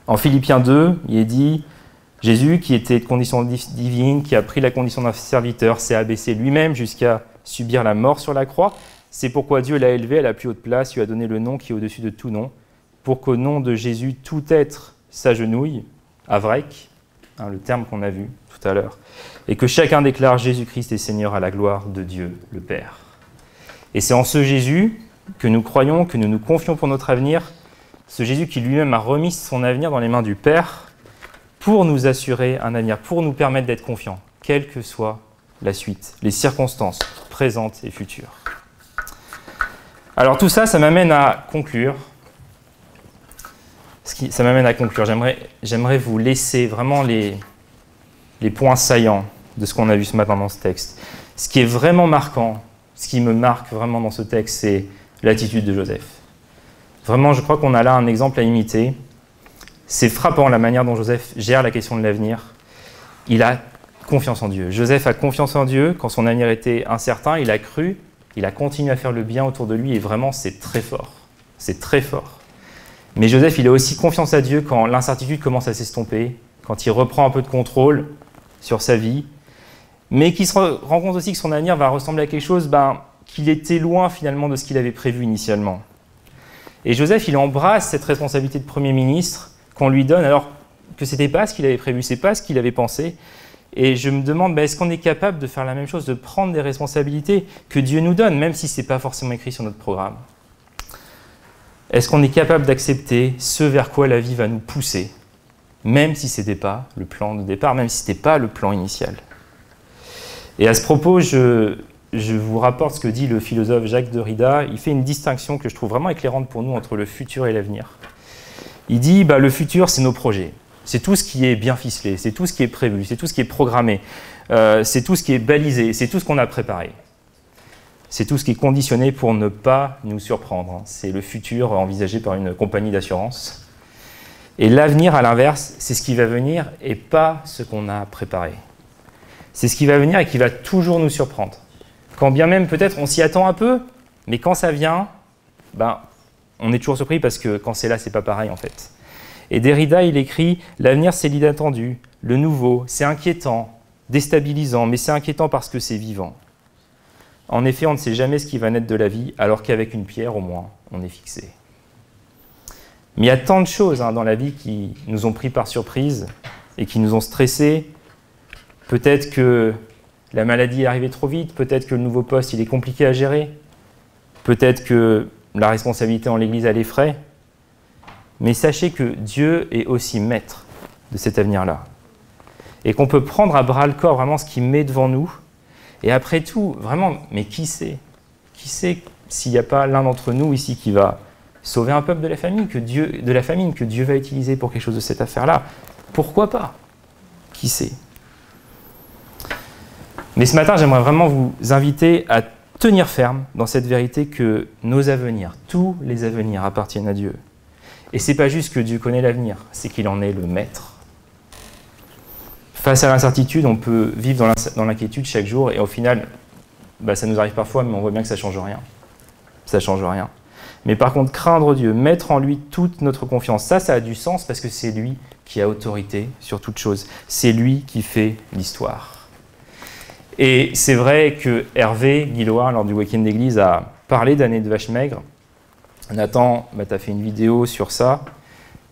En Philippiens 2, il est dit « Jésus, qui était de condition divine, qui a pris la condition d'un serviteur, s'est abaissé lui-même jusqu'à subir la mort sur la croix. C'est pourquoi Dieu l'a élevé à la plus haute place, lui a donné le nom qui est au-dessus de tout nom, pour qu'au nom de Jésus, tout être s'agenouille, avrek, le terme qu'on a vu tout à l'heure, et que chacun déclare Jésus-Christ est Seigneur à la gloire de Dieu le Père. » Et c'est en ce Jésus que nous croyons, que nous nous confions pour notre avenir, ce Jésus qui lui-même a remis son avenir dans les mains du Père pour nous assurer un avenir, pour nous permettre d'être confiants, quelle que soit la suite, les circonstances présentes et futures. Alors tout ça, ça m'amène à conclure. J'aimerais vous laisser vraiment les points saillants de ce qu'on a vu ce matin dans ce texte. Ce qui est vraiment marquant, ce qui me marque vraiment dans ce texte, c'est l'attitude de Joseph. Vraiment, je crois qu'on a là un exemple à imiter. C'est frappant la manière dont Joseph gère la question de l'avenir. Il a confiance en Dieu. Joseph a confiance en Dieu. Quand son avenir était incertain, il a cru, il a continué à faire le bien autour de lui, et vraiment, c'est très fort. C'est très fort. Mais Joseph, il a aussi confiance à Dieu quand l'incertitude commence à s'estomper, quand il reprend un peu de contrôle sur sa vie, mais qui se rend compte aussi que son avenir va ressembler à quelque chose qu'il était loin finalement de ce qu'il avait prévu initialement. Et Joseph, il embrasse cette responsabilité de Premier ministre qu'on lui donne, alors que ce n'était pas ce qu'il avait prévu, ce n'est pas ce qu'il avait pensé. Et je me demande, est-ce qu'on est capable de faire la même chose, de prendre des responsabilités que Dieu nous donne, même si ce n'est pas forcément écrit sur notre programme? Est-ce qu'on est capable d'accepter ce vers quoi la vie va nous pousser, même si ce n'était pas le plan de départ, même si ce n'était pas le plan initial? Et à ce propos, je vous rapporte ce que dit le philosophe Jacques Derrida. Il fait une distinction que je trouve vraiment éclairante pour nous entre le futur et l'avenir. Il dit, le futur, c'est nos projets. C'est tout ce qui est bien ficelé, c'est tout ce qui est prévu, c'est tout ce qui est programmé, c'est tout ce qui est balisé, c'est tout ce qu'on a préparé. C'est tout ce qui est conditionné pour ne pas nous surprendre. C'est le futur envisagé par une compagnie d'assurance. Et l'avenir, à l'inverse, c'est ce qui va venir et pas ce qu'on a préparé. C'est ce qui va venir et qui va toujours nous surprendre. Quand bien même, peut-être, on s'y attend un peu, mais quand ça vient, on est toujours surpris parce que quand c'est là, c'est pas pareil en fait. Et Derrida, il écrit « L'avenir, c'est l'inattendu, le nouveau, c'est inquiétant, déstabilisant, mais c'est inquiétant parce que c'est vivant. En effet, on ne sait jamais ce qui va naître de la vie, alors qu'avec une pierre, au moins, on est fixé. » Mais il y a tant de choses dans la vie qui nous ont pris par surprise et qui nous ont stressés. Peut-être que la maladie est arrivée trop vite, peut-être que le nouveau poste il est compliqué à gérer, peut-être que la responsabilité en l'Église elle effraie. Mais sachez que Dieu est aussi maître de cet avenir-là. Et qu'on peut prendre à bras-le-corps vraiment ce qu'il met devant nous. Et après tout, vraiment, mais qui sait? Qui sait s'il n'y a pas l'un d'entre nous ici qui va sauver un peuple de la famine que Dieu va utiliser pour quelque chose de cette affaire-là? Pourquoi pas? Qui sait? Mais ce matin, j'aimerais vraiment vous inviter à tenir ferme dans cette vérité que nos avenirs, tous les avenirs appartiennent à Dieu. Et ce n'est pas juste que Dieu connaît l'avenir, c'est qu'il en est le maître. Face à l'incertitude, on peut vivre dans l'inquiétude chaque jour et au final, ça nous arrive parfois, mais on voit bien que ça ne change rien. Ça ne change rien. Mais par contre, craindre Dieu, mettre en lui toute notre confiance, ça a du sens parce que c'est lui qui a autorité sur toute chose. C'est lui qui fait l'histoire. Et c'est vrai que Hervé Guilloire, lors du week-end d'église, a parlé d'année de vache maigre. Nathan, tu as fait une vidéo sur ça.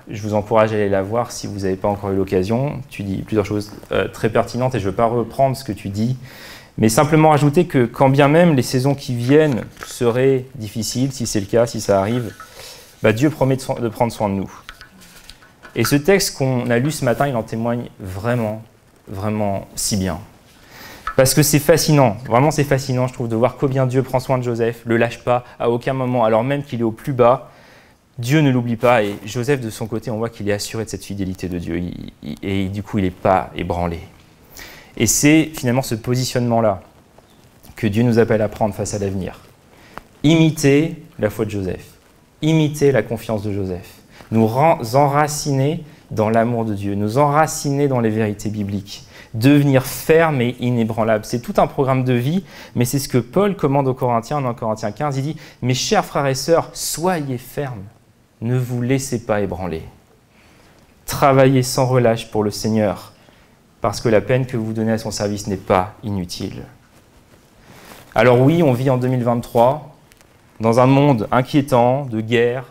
Je vous encourage à aller la voir si vous n'avez pas encore eu l'occasion. Tu dis plusieurs choses très pertinentes et je ne veux pas reprendre ce que tu dis, mais simplement ajouter que quand bien même les saisons qui viennent seraient difficiles, si c'est le cas, si ça arrive, Dieu promet de prendre soin de nous. Et ce texte qu'on a lu ce matin, il en témoigne vraiment, vraiment si bien. Parce que c'est fascinant, vraiment c'est fascinant, je trouve, de voir combien Dieu prend soin de Joseph, ne le lâche pas à aucun moment, alors même qu'il est au plus bas. Dieu ne l'oublie pas, et Joseph, de son côté, on voit qu'il est assuré de cette fidélité de Dieu, et du coup, il n'est pas ébranlé. Et c'est finalement ce positionnement-là que Dieu nous appelle à prendre face à l'avenir. Imiter la foi de Joseph, imiter la confiance de Joseph, nous enraciner dans l'amour de Dieu, nous enraciner dans les vérités bibliques, devenir ferme et inébranlable. C'est tout un programme de vie, mais c'est ce que Paul commande aux Corinthiens, dans Corinthiens 15, il dit « Mes chers frères et sœurs, soyez fermes. Ne vous laissez pas ébranler. Travaillez sans relâche pour le Seigneur, parce que la peine que vous donnez à son service n'est pas inutile. » Alors oui, on vit en 2023, dans un monde inquiétant, de guerre,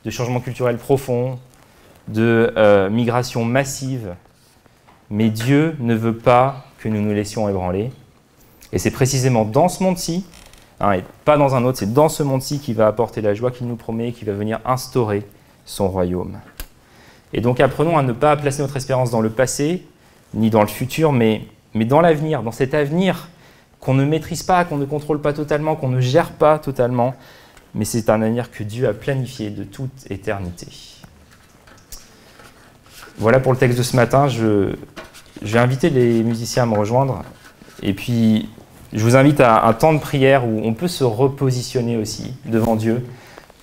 de changements culturels profonds, de migration massive, mais Dieu ne veut pas que nous nous laissions ébranler. Et c'est précisément dans ce monde-ci, et pas dans un autre, c'est dans ce monde-ci qu'il va apporter la joie qu'il nous promet, qu'il va venir instaurer son royaume. Et donc apprenons à ne pas placer notre espérance dans le passé, ni dans le futur, mais dans l'avenir, dans cet avenir qu'on ne maîtrise pas, qu'on ne contrôle pas totalement, qu'on ne gère pas totalement, mais c'est un avenir que Dieu a planifié de toute éternité. Voilà pour le texte de ce matin. Je vais inviter les musiciens à me rejoindre, et puis je vous invite à un temps de prière où on peut se repositionner aussi devant Dieu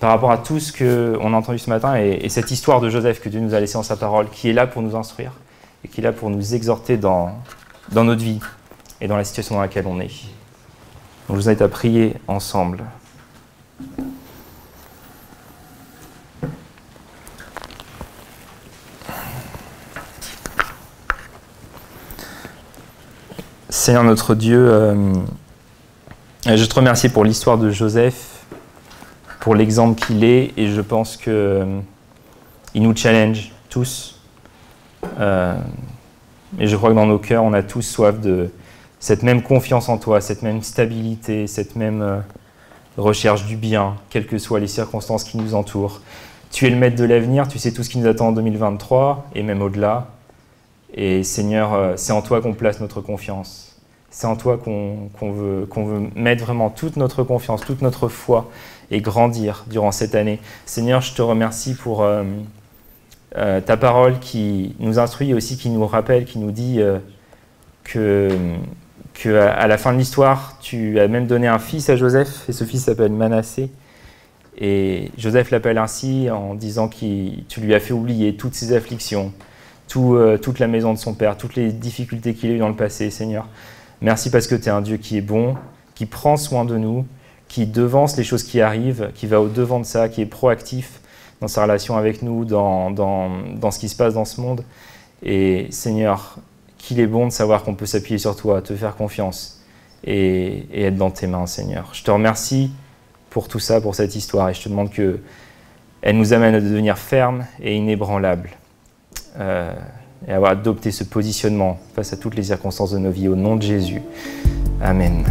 par rapport à tout ce qu'on a entendu ce matin et cette histoire de Joseph que Dieu nous a laissée en sa parole, qui est là pour nous instruire et qui est là pour nous exhorter dans notre vie et dans la situation dans laquelle on est. Donc, je vous invite à prier ensemble. Seigneur notre Dieu, je te remercie pour l'histoire de Joseph, pour l'exemple qu'il est, et je pense qu'il nous challenge tous. Et je crois que dans nos cœurs, on a tous soif de cette même confiance en toi, cette même stabilité, cette même recherche du bien, quelles que soient les circonstances qui nous entourent. Tu es le maître de l'avenir, tu sais tout ce qui nous attend en 2023, et même au-delà. Et Seigneur, c'est en toi qu'on place notre confiance. C'est en toi qu'on veut mettre vraiment toute notre confiance, toute notre foi et grandir durant cette année. Seigneur, je te remercie pour ta parole qui nous instruit et aussi qui nous rappelle, qui nous dit qu'à la fin de l'histoire, tu as même donné un fils à Joseph et ce fils s'appelle Manassé. Et Joseph l'appelle ainsi en disant que tu lui as fait oublier toutes ses afflictions, toute la maison de son père, toutes les difficultés qu'il a eues dans le passé, Seigneur. Merci parce que tu es un Dieu qui est bon, qui prend soin de nous, qui devance les choses qui arrivent, qui va au-devant de ça, qui est proactif dans sa relation avec nous, dans ce qui se passe dans ce monde. Et Seigneur, qu'il est bon de savoir qu'on peut s'appuyer sur toi, te faire confiance et être dans tes mains, Seigneur. Je te remercie pour tout ça, pour cette histoire, et je te demande qu'elle nous amène à devenir fermes et inébranlables. Et avoir adopté ce positionnement face à toutes les circonstances de nos vies. Au nom de Jésus. Amen.